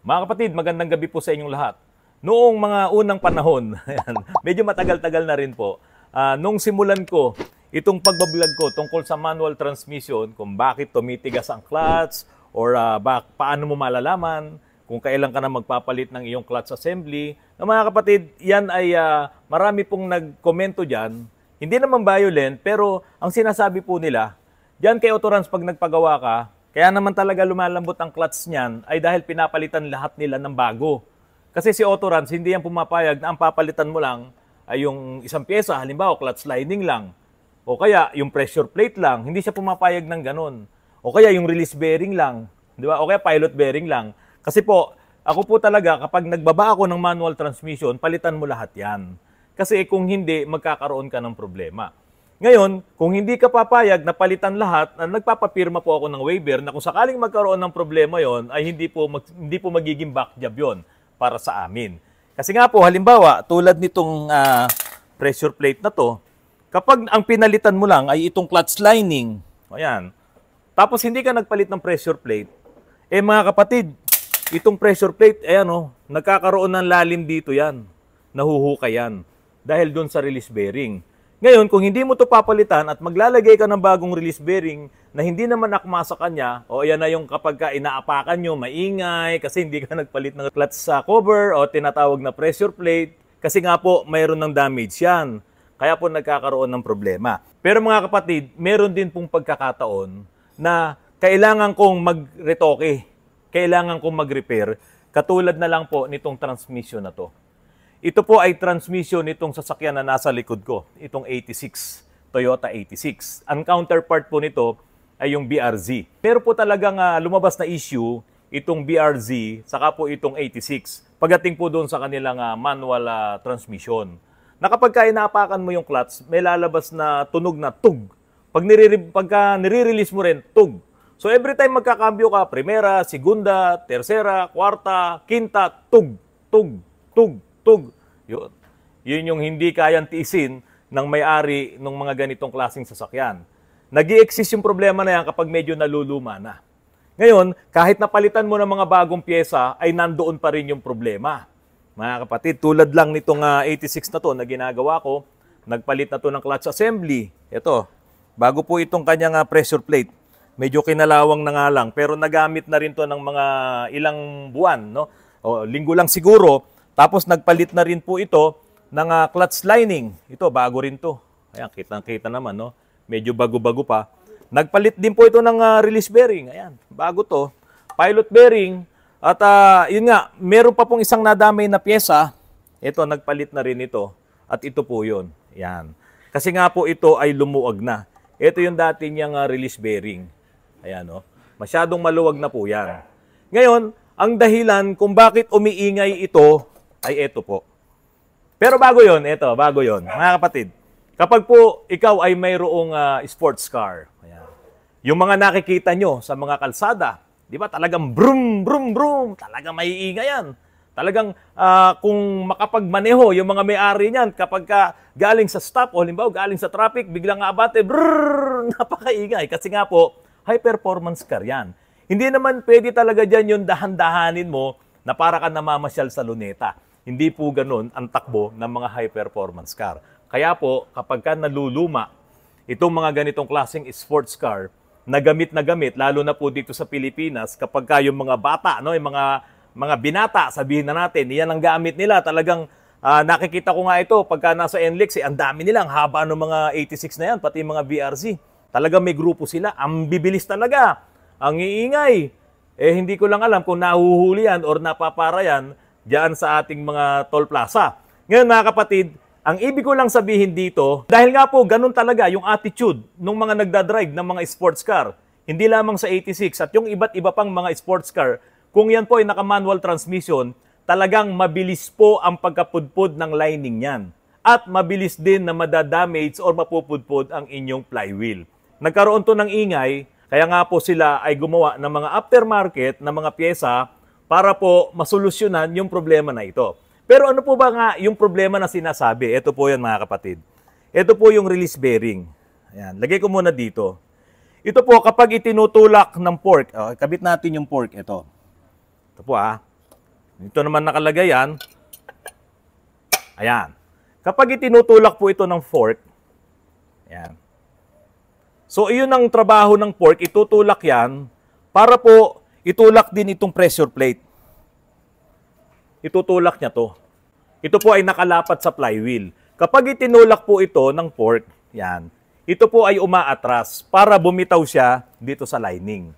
Mga kapatid, magandang gabi po sa inyong lahat. Noong mga unang panahon, ayan, medyo matagal-tagal na rin po, nung simulan ko itong pagbablog ko tungkol sa manual transmission, kung bakit tumitigas ang clutch, or paano mo malalaman, kung kailan ka na magpapalit ng iyong clutch assembly. Na mga kapatid, yan ay marami pong nagkomento dyan. Hindi naman violent, pero ang sinasabi po nila, dyan kay Autorans pag nagpagawa ka, kaya naman talaga lumalambot ang clutch niyan ay dahil pinapalitan lahat nila ng bago. Kasi si Autorans, hindi yan pumapayag na ang papalitan mo lang ay yung isang pyesa, halimbawa clutch lining lang. O kaya yung pressure plate lang, hindi siya pumapayag ng ganun. O kaya yung release bearing lang, di ba? O kaya pilot bearing lang. Kasi po, ako po talaga kapag nagbaba ako ng manual transmission, palitan mo lahat yan. Kasi kung hindi, magkakaroon ka ng problema. Ngayon, kung hindi ka papayag na palitan lahat, nagpapapirma po ako ng waiver na kung sakaling magkaroon ng problema yon ay hindi po magiging back job yon para sa amin. Kasi nga po, halimbawa, tulad nitong pressure plate na to, kapag ang pinalitan mo lang ay itong clutch lining, ayan, tapos hindi ka nagpalit ng pressure plate, mga kapatid, itong pressure plate, nagkakaroon ng lalim dito yan, nahuhukay yan, dahil doon sa release bearing. Ngayon, kung hindi mo ito papalitan at maglalagay ka ng bagong release bearing na hindi naman akma sa kanya, o yan na yung kapag ka inaapakan nyo, maingay, kasi hindi ka nagpalit ng clutch sa cover o tinatawag na pressure plate, kasi nga po, mayroon ng damage yan. Kaya po nagkakaroon ng problema. Pero mga kapatid, meron din pong pagkakataon na kailangan kong mag-retoke, kailangan kong mag-repair, katulad na lang po nitong transmission na to. Ito po ay transmission nitong sasakyan na nasa likod ko, itong 86, Toyota 86. Ang counterpart po nito ay yung BRZ. Pero po talagang lumabas na issue itong BRZ, saka po itong 86, pagdating po doon sa kanilang manual transmission. Na kapag inaapakan mo yung clutch, may lalabas na tunog na tug. Pagka nire-release mo rin, tug. So every time magkakambyo ka, primera, segunda, tercera, kwarta, quinta, tug, tug, tug, tug. Yun yung hindi kayang tiisin ng may-ari ng mga ganitong klaseng sasakyan. Nag-i-exist yung problema na yan kapag medyo naluluma na. Ngayon, kahit napalitan mo ng mga bagong pyesa, ay nandoon pa rin yung problema. Mga kapatid, tulad lang nitong 86 na to na ginagawa ko, nagpalit na to ng clutch assembly. Ito, bago po itong kanyang pressure plate. Medyo kinalawang na nga lang, pero nagamit na rin to ng mga ilang buwan, no? O, linggo lang siguro. Tapos nagpalit na rin po ito ng clutch lining. Ito, bago rin to. Ayan, kitang-kita naman, no? Medyo bago-bago pa. Nagpalit din po ito ng release bearing. Ayan, bago to. Pilot bearing. At yun nga, meron pa pong isang nadamay na pyesa. Ito, nagpalit na rin ito. At ito po yun. Ayan. Kasi nga po ito ay lumuwag na. Ito yung dati niyang release bearing. Ayan, no? Masyadong maluwag na po yan. Ngayon, ang dahilan kung bakit umiingay ito ay ito po. Pero bago yon, bago yon. Mga kapatid, kapag po ikaw ay mayroong sports car, ayan, yung mga nakikita nyo sa mga kalsada, di ba talagang brum, brum, brum, talagang maiingay yan. Talagang kung makapagmaneho yung mga may-ari niyan, kapag galing sa stop o halimbawa galing sa traffic, biglang abate, brrrr, napakaingay. Kasi nga po, high performance car yan. Hindi naman pwede talaga dyan yung dahan-dahanin mo na para ka namamasyal sa luneta. Hindi po ganun ang takbo ng mga high-performance car. Kaya po, kapag ka naluluma, itong mga ganitong klaseng sports car, na gamit, lalo na po dito sa Pilipinas, kapag ka yung mga bata, no, yung mga binata, sabihin na natin, yan ang gamit nila. Talagang nakikita ko nga ito, pagka nasa NLEX, ang dami nila, ang haba ng mga 86 na yan, pati mga BRZ. Talagang may grupo sila, ang bibilis talaga, ang iingay. Hindi ko lang alam kung nahuhuli yan or napapara yan diyan sa ating mga toll plaza. Ngayon mga kapatid, ang ibig ko lang sabihin dito, dahil nga po ganun talaga yung attitude ng mga nagdadrive ng mga sports car. Hindi lamang sa 86 at yung iba't iba pang mga sports car, kung yan po ay naka-manual transmission, talagang mabilis po ang pagkapudpud ng lining niyan. At mabilis din na madadamage or mapupudpud ang inyong flywheel. Nagkaroon to ng ingay, kaya nga po sila ay gumawa ng mga aftermarket na mga pyesa para po masolusyonan yung problema na ito. Pero ano po ba nga yung problema na sinasabi? Ito po yan mga kapatid. Ito po yung release bearing. Ayan, lagay ko muna dito. Ito po kapag itinutulak ng fork, kabit natin yung fork, ito. Ito po Dito naman nakalagay yan. Ayan. Kapag itinutulak po ito ng fork, ayan. So, iyon ang trabaho ng fork. Itutulak yan para po itulak din itong pressure plate. Itutulak niya to. Ito po ay nakalapat sa flywheel. Kapag itinulak po ito ng fork, yan, ito po ay umaatras para bumitaw siya dito sa lining.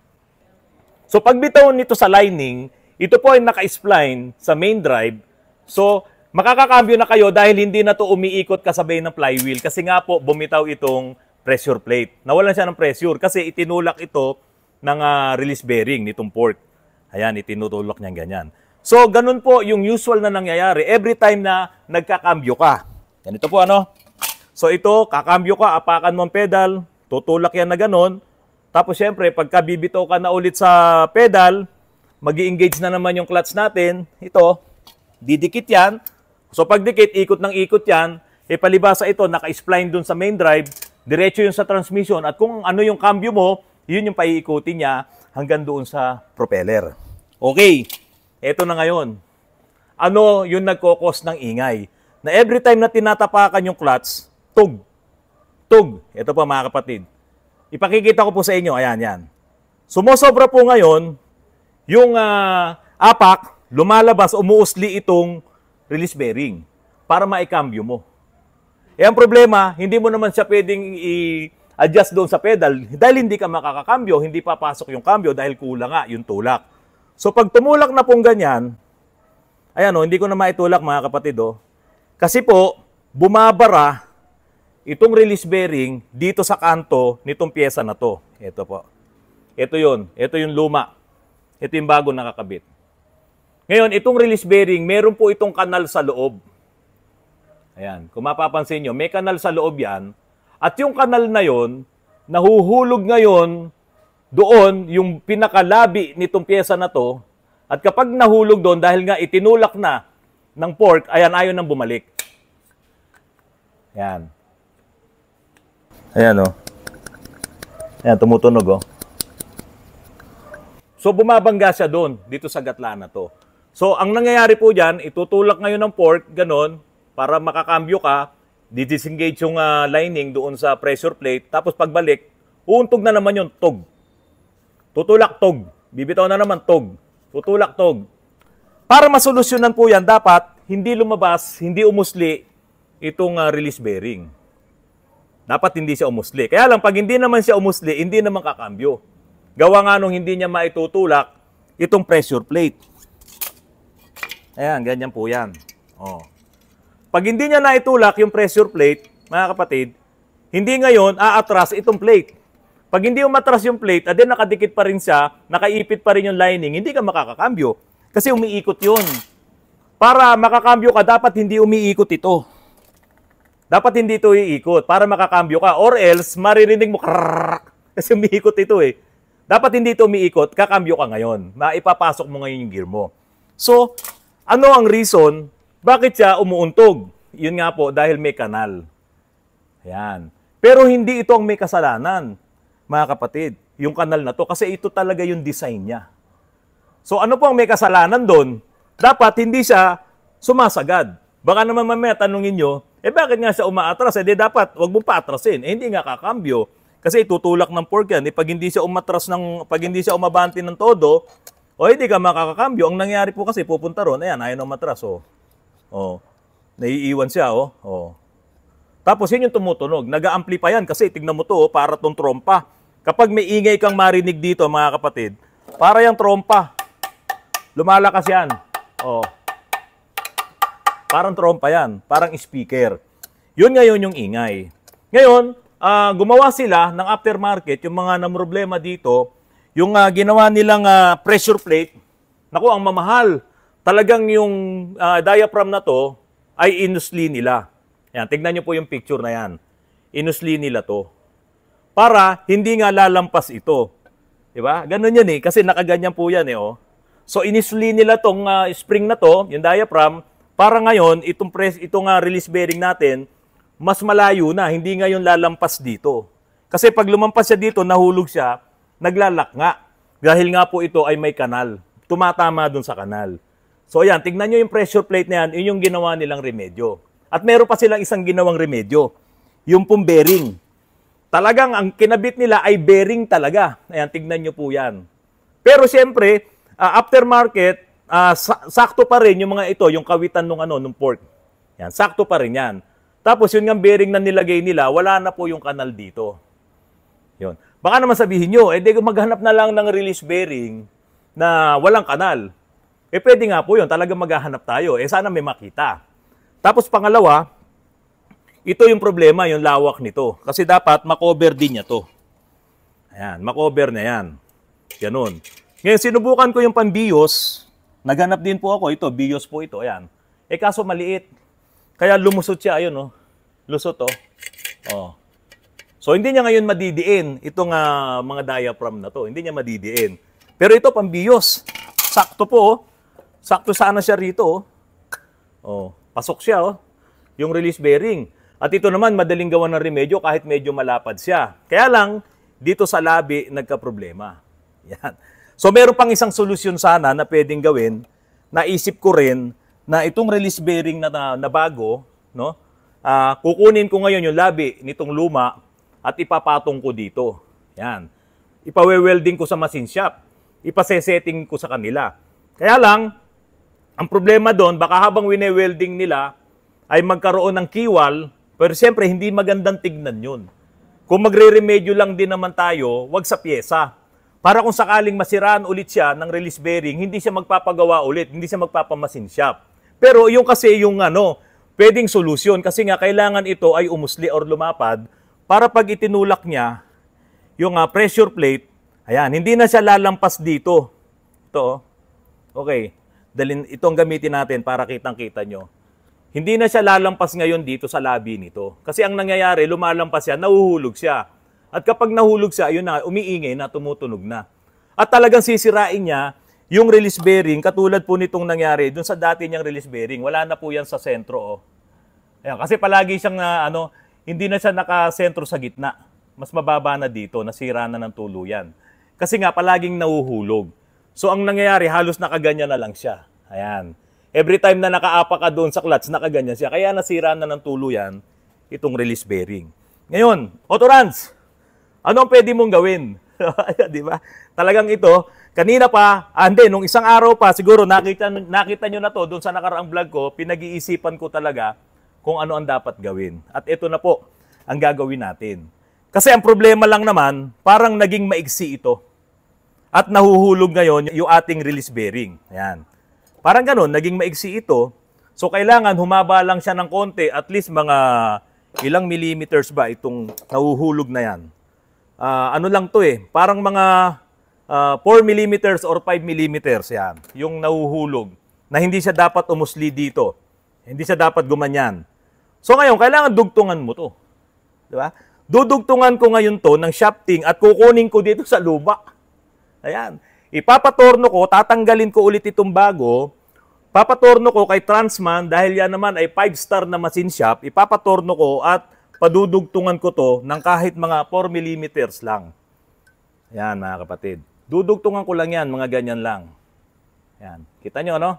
So, pag bitaw nito sa lining, ito po ay naka-spline sa main drive. So, makakakambyo na kayo dahil hindi na to umiikot kasabay ng flywheel kasi nga po bumitaw itong pressure plate. Nawalan siya ng pressure kasi itinulak ito ng release bearing nitong fork. Ayan, itinutulak niya ganyan. So, ganun po yung usual na nangyayari every time na nagkakambyo ka. Ganito po ano. So, ito, kakambyo ka, apakan mo ang pedal, tutulak yan na ganun. Tapos, syempre, pagka bibitaw ka na ulit sa pedal, mag-i-engage na naman yung clutch natin. Ito, didikit yan. So, pag dikit, ikot ng ikot yan, palibasa ito, naka-spline dun sa main drive, diretso yun sa transmission, at kung ano yung cambio mo, yun yung paiikutin niya hanggang doon sa propeller. Okay, eto na ngayon. Ano yung nagkokos ng ingay? Na every time na tinatapakan yung clutch, tug. Tug. Ito pa mga kapatid. Ipakikita ko po sa inyo, ayan, yan. Sumosobra po ngayon, yung apak, lumalabas, umuusli itong release bearing para maikambyo mo. Eh, ang problema, hindi mo naman siya pwedeng i-adjust doon sa pedal dahil hindi ka makakakambyo, hindi papasok yung kambyo dahil kulang nga yung tulak. So, pag tumulak na pong ganyan, ayan o, hindi ko na maitulak mga kapatid o, kasi po, bumabara itong release bearing dito sa kanto nitong pyesa na to. Ito po. Ito yun. Ito yung luma. Ito yung bago nakakabit. Ngayon, itong release bearing, meron po itong kanal sa loob. Ayan, kung mapapansin nyo, may kanal sa loob yan. At yung kanal na yon, nahuhulog ngayon doon yung pinakalabi nitong pyesa na to. At kapag nahulog doon, dahil nga itinulak na ng fork, ayan, ayaw nang bumalik. Ayan. Ayan, oh. Ayan, tumutunog, oh. So, bumabangga siya doon, dito sa gatla na to. So, ang nangyayari po dyan, itutulak ngayon ng fork, ganon, para makakambyo ka, di-disengage yung lining doon sa pressure plate, tapos pagbalik, uuntog na naman yung tog. Tutulak tog. Bibitaw na naman tog. Tutulak tog. Para masolusyonan po yan, dapat hindi lumabas, hindi umusli itong release bearing. Dapat hindi siya umusli. Kaya lang, pag hindi naman siya umusli, hindi naman kakambyo. Gawa nga nung hindi niya maitutulak itong pressure plate. Ayan, ganyan po yan. Oh. Pag hindi niya naitulak yung pressure plate, mga kapatid, hindi ngayon aatras itong plate. Pag hindi umatras yung plate, adin nakadikit pa rin siya, nakaipit pa rin yung lining, hindi ka makakakambyo. Kasi umiikot yun. Para makakambyo ka, dapat hindi umiikot ito. Dapat hindi ito iikot para makakambyo ka. Or else, maririnig mo, krrrr, kasi umiikot ito eh. Dapat hindi ito umiikot, kakambyo ka ngayon. Maipapasok mo ngayon yung gear mo. So, ano ang reason? Bakit siya umuuntog? Yun nga po, dahil may kanal. Ayan. Pero hindi ito ang may kasalanan, mga kapatid. Yung kanal na to, kasi ito talaga yung design niya. So, ano po ang may kasalanan doon? Dapat hindi siya sumasagad. Baka naman mamaya tanungin nyo, bakit nga siya umaatras? Di dapat, wag mo paatrasin. Hindi nga kakambyo. Kasi itutulak ng fork yan. Pag hindi siya umatras pag hindi siya umabante ng todo, hindi ka makakakambyo. Ang nangyari po kasi, pupunta ron, ayan, ayaw na umatras, naiiwan siya, Tapos yun yung tumutunog. Nag-a-ampli pa yan kasi tignan mo to, para tong trompa. Kapag may ingay kang marinig dito, mga kapatid, para yung trompa. Lumalakas yan. Parang trompa yan. Parang speaker. Yun ngayon yung ingay. Ngayon, gumawa sila ng aftermarket, yung mga namroblema dito, yung ginawa nilang pressure plate, naku, ang mamahal. Talagang yung diaphragm na to ay inusli nila. Yan, tignan nyo po yung picture na yan. Inusli nila to. Para hindi nga lalampas ito. Diba? Ganun yan eh, kasi nakaganyan po yan eh. So, inusli nila tong spring na to, yung diaphragm, para ngayon, itong release bearing natin, mas malayo na, hindi ngayon lalampas dito. Kasi pag lumampas siya dito, nahulog siya, naglalak nga. Dahil nga po ito ay may kanal. Tumatama dun sa kanal. So ayan, tignan nyo yung pressure plate na yan, yun yung ginawa nilang remedyo. At meron pa silang isang ginawang remedyo, yung pong bearing. Talagang ang kinabit nila ay bearing talaga. Ayan, tignan nyo po yan. Pero siyempre, aftermarket, sakto pa rin yung mga ito, yung kawitan nung pork. Yan, sakto pa rin yan. Tapos yun nga bearing na nilagay nila, wala na po yung kanal dito. Yun. Baka naman sabihin nyo, di maghanap na lang ng release bearing na walang kanal. Pwede nga po yun, talagang maghahanap tayo. Sana may makita. Tapos pangalawa, ito yung problema, yung lawak nito. Kasi dapat makover din niya to. Ayan, makover na yan. Ganun. Ngayon, sinubukan ko yung pambiyos. Naghanap din po ako. Ito, biyos po ito. Ayan. Kaso maliit. Kaya lumusot siya. Ayun, oh. Lusot, oh. Oh. So, hindi niya ngayon madidiin itong mga diaphragm na to. Hindi niya madidiin. Pero ito, pambiyos. Sakto po, oh. Sakto sana siya rito, oh. Oh. Pasok siya, oh. Yung release bearing. At ito naman, madaling gawa ng remedyo kahit medyo malapad siya. Kaya lang, dito sa labi, nagka-problema. Yan. So, meron pang isang solusyon sana na pwedeng gawin. Naisip ko rin na itong release bearing na bago, no? Kukunin ko ngayon yung labi nitong luma at ipapatong ko dito. Yan. Ipawe-welding ko sa machine shop. Ipasesetting ko sa kanila. Kaya lang, ang problema doon, baka habang wine-welding nila, ay magkaroon ng kiwal, pero siyempre, hindi magandang tignan yun. Kung magre-remedyo lang din naman tayo, wag sa pyesa. Para kung sakaling masiraan ulit siya ng release bearing, hindi siya magpapagawa ulit, hindi siya magpapamasin shop. Pero yung kasi yung pwedeng solusyon, kasi nga kailangan ito ay umusli or lumapad, para pag itinulak niya, yung pressure plate, ayan, hindi na siya lalampas dito. Ito, okay. Itong gamitin natin para kitang-kita nyo. Hindi na siya lalampas ngayon dito sa labi nito. Kasi ang nangyayari, lumalampas siya, nahuhulog siya. At kapag nahulog siya, yun na, umiingay na, tumutunog na. At talagang sisirain niya yung release bearing, katulad po nitong nangyari dun sa dati niyang release bearing. Wala na po yan sa sentro. Oh. Ayan, kasi palagi siyang hindi na siya nakasentro sa gitna. Mas mababa na dito, nasira na ng tuluyan. Kasi nga, palaging nahuhulog. So, ang nangyayari, halos nakaganyan na lang siya. Ayan. Every time na nakaapa ka doon sa clutch, nakaganyan siya. Kaya nasira na ng tuluyan itong release bearing. Ngayon, Autorans, ano ang pwede mong gawin? Di ba? Talagang ito, kanina pa, nung isang araw pa, siguro nakita nyo na to doon sa nakaraang vlog ko, pinag-iisipan ko talaga kung ano ang dapat gawin. At ito na po ang gagawin natin. Kasi ang problema lang naman, parang naging maigsi ito. At nahuhulog ngayon yung ating release bearing. Ayan. Parang ganun, naging maigsi ito. So, kailangan humaba lang siya ng konti, at least mga ilang millimeters ba itong nahuhulog na yan. Ano lang to parang mga 4 millimeters or 5 millimeters yan, yung nahuhulog, na hindi siya dapat umusli dito. Hindi siya dapat gumanyan. So, ngayon, kailangan dugtungan mo to. Diba? Dudugtungan ko ngayon to ng shafting at kukunin ko dito sa luma. Ayan. Ipapatorno ko, tatanggalin ko ulit itong bago. Papatorno ko kay Transman dahil yan naman ay 5-star na machine shop. Ipapatorno ko at padudugtungan ko to ng kahit mga 4 millimeters lang. Ayan, mga kapatid. Dudugtungan ko lang yan, mga ganyan lang. Ayan. Kita nyo, no?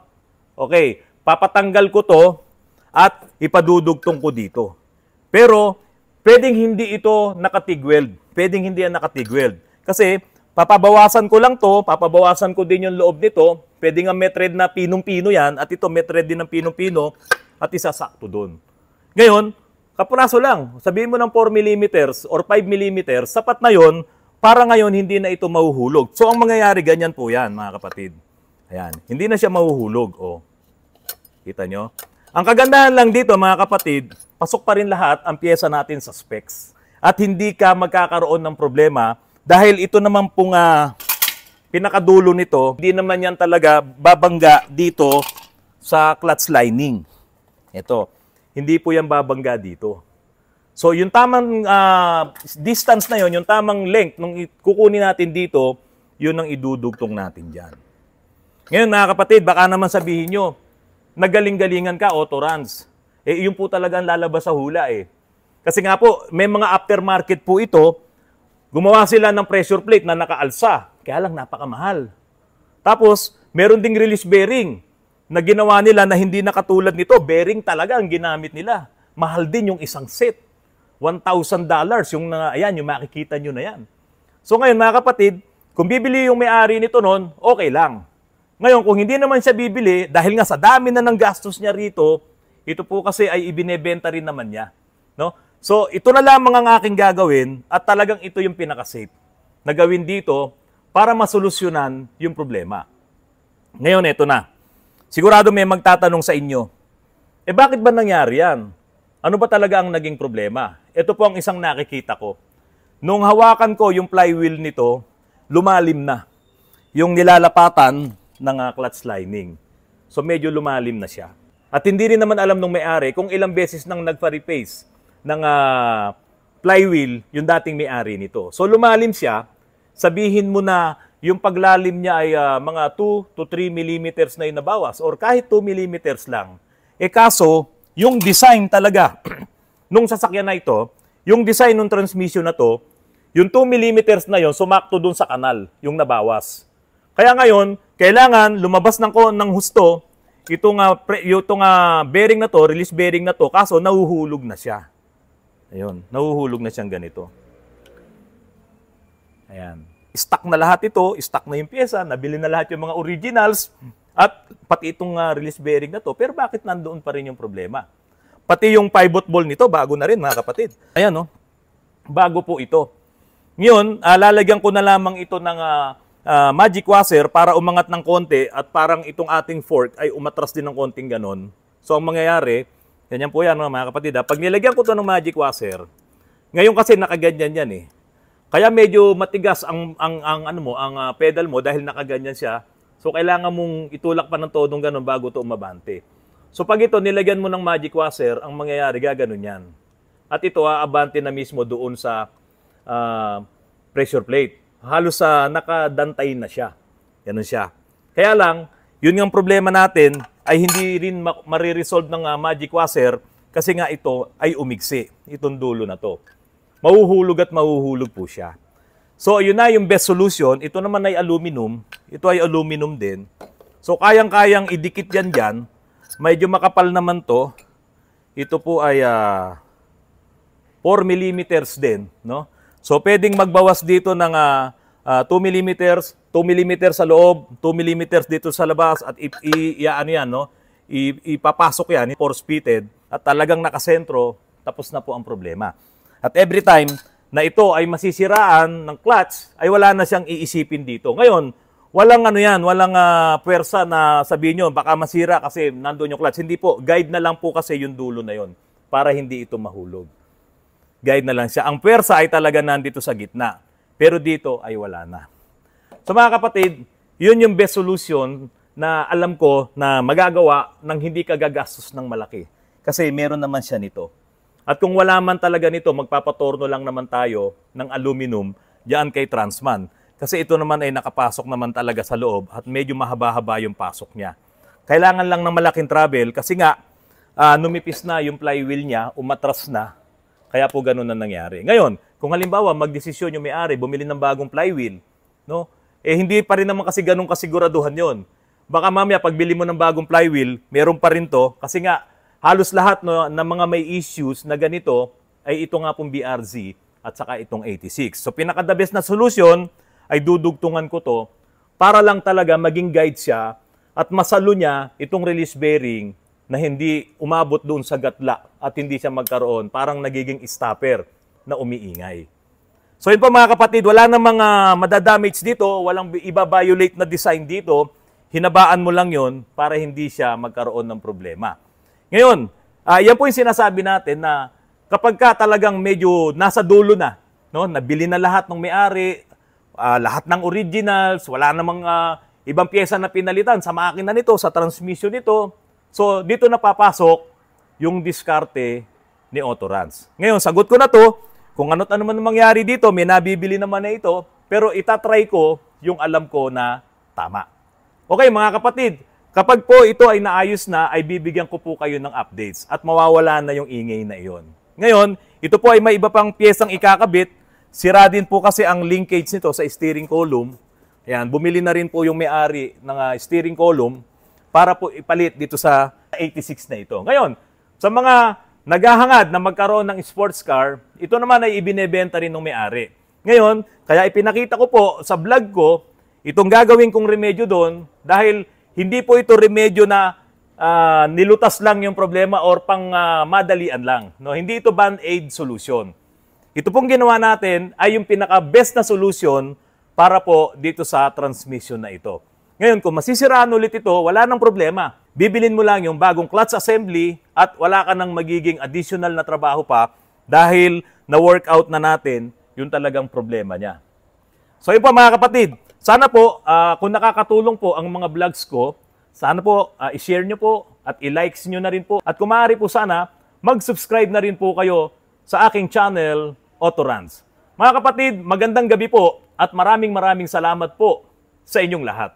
Okay. Papatanggal ko to at ipadudugtong ko dito. Pero, pwedeng hindi ito nakatig-weld. Pwedeng hindi yan nakatig-weld. Kasi, papabawasan ko lang to, papabawasan ko din yung loob nito. Pwede nga met-thread na pinong-pino yan, at ito met-thread din ng pinong-pino, at isasakto doon. Ngayon, kapuraso lang. Sabihin mo ng 4 millimeters or 5 millimeters, sapat na yon para ngayon hindi na ito mahuhulog. So, ang mangyayari, ganyan po yan, mga kapatid. Ayan, hindi na siya mahuhulog. Oh. Kita nyo? Ang kagandahan lang dito, mga kapatid, pasok pa rin lahat ang pyesa natin sa specs. At hindi ka magkakaroon ng problema dahil ito naman pong pinakadulo nito, hindi naman yan talaga babangga dito sa clutch lining. Ito, hindi po yan babangga dito. So, yung tamang distance na yon, yung tamang length, nung kukunin natin dito, yun ang idudugtong natin dyan. Ngayon, mga kapatid, baka naman sabihin nyo, nagaling-galingan ka, Autorans. Yun po talagang lalabas sa hula Kasi nga po, may mga aftermarket po ito. Gumawa sila ng pressure plate na nakaalsa. Kaya lang napakamahal. Tapos, meron ding release bearing na ginawa nila na hindi na katulad nito. Bearing talaga ang ginamit nila. Mahal din yung isang set. $1,000 yung, ayan, yung makikita nyo na yan. So ngayon mga kapatid, kung bibili yung may-ari nito noon, okay lang. Ngayon, kung hindi naman siya bibili, dahil nga sa dami na ng gastos niya rito, ito po kasi ay ibinebenta rin naman niya. No? So, ito na lamang ang aking gagawin at talagang ito yung pinaka-safe na gawin dito para masolusyonan yung problema. Ngayon, ito na. Sigurado may magtatanong sa inyo, bakit ba nangyari yan? Ano ba talaga ang naging problema? Ito po ang isang nakikita ko. Nung hawakan ko yung flywheel nito, lumalim na yung nilalapatan ng clutch lining. So medyo lumalim na siya. At hindi rin naman alam nung may-ari kung ilang beses nang nagpa-replace ng flywheel yung dating may-ari nito. So lumalim siya, sabihin mo na yung paglalim niya ay mga 2 to 3 millimeters na yung nabawas or kahit 2 millimeters lang. Kaso, yung design talaga nung sasakyan na ito, yung design ng transmission na to, yung 2 millimeters na yon sumakto dun sa kanal, yung nabawas. Kaya ngayon, kailangan lumabas ng husto itong bearing na to, release bearing na to, kaso nahuhulog na siya. Ayun, nahuhulog na siyang ganito. Ayan. Stock na lahat ito, stock na yung pyesa, nabili na lahat yung mga originals, at pati itong release bearing na to. Pero bakit nandoon pa rin yung problema? Pati yung pivot ball nito, bago na rin mga kapatid. Ayan, no? Bago po ito. Ngayon, lalagyan ko na lamang ito ng magic washer para umangat ng konti at parang itong ating fork ay umatras din ng konting ganon. So, ang mangyayari, ganyan po yan mga kapatid. Pag nilagyan ko ito ng magic washer, ngayon kasi nakaganyan yan eh. Kaya medyo matigas ang pedal mo dahil nakaganyan siya. So, kailangan mong itulak pa ng todong ganon bago ito umabante. So, pag ito nilagyan mo ng magic washer, ang mangyayari gaganon yan. At ito aabante na mismo doon sa pressure plate. Halos nakadantay na siya. Ganun siya. Kaya lang, yun yung problema natin ay hindi rin mariresolve ng magic washer kasi nga ito ay umigsi. Itong dulo na to. Mahuhulog at mahuhulog po siya. So, yun na yung best solution. Ito naman ay aluminum. Ito ay aluminum din. So, kayang-kayang idikit yan dyan. Medyo makapal naman to. Ito po ay 4 millimeters din, no? So, pwedeng magbawas dito ng 2 millimeters, 2 millimeters sa loob, 2 millimeters dito sa labas, at ipapasok yan, force-fitted, at talagang nakasentro, tapos na po ang problema. At every time na ito ay masisiraan ng clutch, ay wala na siyang iisipin dito. Ngayon, walang walang puwersa na sabihin nyo, baka masira kasi nandoon yung clutch. Hindi po, guide na lang po kasi yung dulo na yon para hindi ito mahulog. Guide na lang siya. Ang puwersa ay talaga nandito sa gitna. Pero dito ay wala na. So mga kapatid, yun yung best solution na alam ko na magagawa ng hindi ka gagastos ng malaki. Kasi meron naman siya nito. At kung wala man talaga nito, magpapatorno lang naman tayo ng aluminum diyan kay Transman. Kasi ito naman ay nakapasok naman talaga sa loob at medyo mahaba-haba yung pasok niya. Kailangan lang ng malaking travel kasi nga numipis na yung flywheel niya, umatras na. Kaya po ganun na nangyari. Ngayon, kung halimbawa magdesisyon yung may-ari, bumili ng bagong flywheel, no? Hindi pa rin naman kasi ganun kasiguraduhan yon. Baka mamaya pagbili mo ng bagong flywheel, meron pa rin to. Kasi nga, halos lahat ng mga may issues na ganito, ay ito nga pong BRZ at saka itong 86. So pinaka-the best na solution ay dudugtungan ko to para lang talaga maging guide siya at masalo niya itong release bearing na hindi umabot doon sa gatla at hindi siya magkaroon, parang nagiging stopper na umiingay. So yun po mga kapatid, wala na mga madadamage dito, walang iba-violate na design dito, hinabaan mo lang yon para hindi siya magkaroon ng problema. Ngayon, yan po yung sinasabi natin na kapag ka talagang medyo nasa dulo na, no, nabili na lahat ng may-ari, lahat ng originals, wala namang ibang pyesa na pinalitan sa makina nito, sa transmission nito. So, dito na papasok yung diskarte ni Autorans. Ngayon, sagot ko na to. Kung ano't ano man mangyari dito, may nabibili naman na ito, pero itatry ko yung alam ko na tama. Okay, mga kapatid, kapag po ito ay naayos na, ay bibigyan ko po kayo ng updates at mawawala na yung ingay na iyon. Ngayon, ito po ay may iba pang piyesang ikakabit. Sira din po kasi ang linkage nito sa steering column. Ayan, bumili na rin po yung may-ari ng steering column. para po ipalit dito sa 86 na ito. Ngayon, sa mga naghahangad na magkaroon ng sports car, ito naman ay ibinebenta rin ng may-ari. Ngayon, kaya ipinakita ko po sa vlog ko, itong gagawin kong remedyo doon, dahil hindi po ito remedyo na nilutas lang yung problema or pang madalian lang. No? Hindi ito band-aid solution. Ito pong ginawa natin ay yung pinaka-best na solution para po dito sa transmission na ito. Ngayon, kung masisiraan ulit ito, wala nang problema. Bibilin mo lang yung bagong clutch assembly at wala ka nang magiging additional na trabaho pa dahil na-workout na natin yung talagang problema niya. So yun po mga kapatid, sana po kung nakakatulong po ang mga vlogs ko, sana po i-share nyo po at i-likes nyo na rin po. At kung maaari po sana, mag-subscribe na rin po kayo sa aking channel, Autorans. Mga kapatid, magandang gabi po at maraming salamat po sa inyong lahat.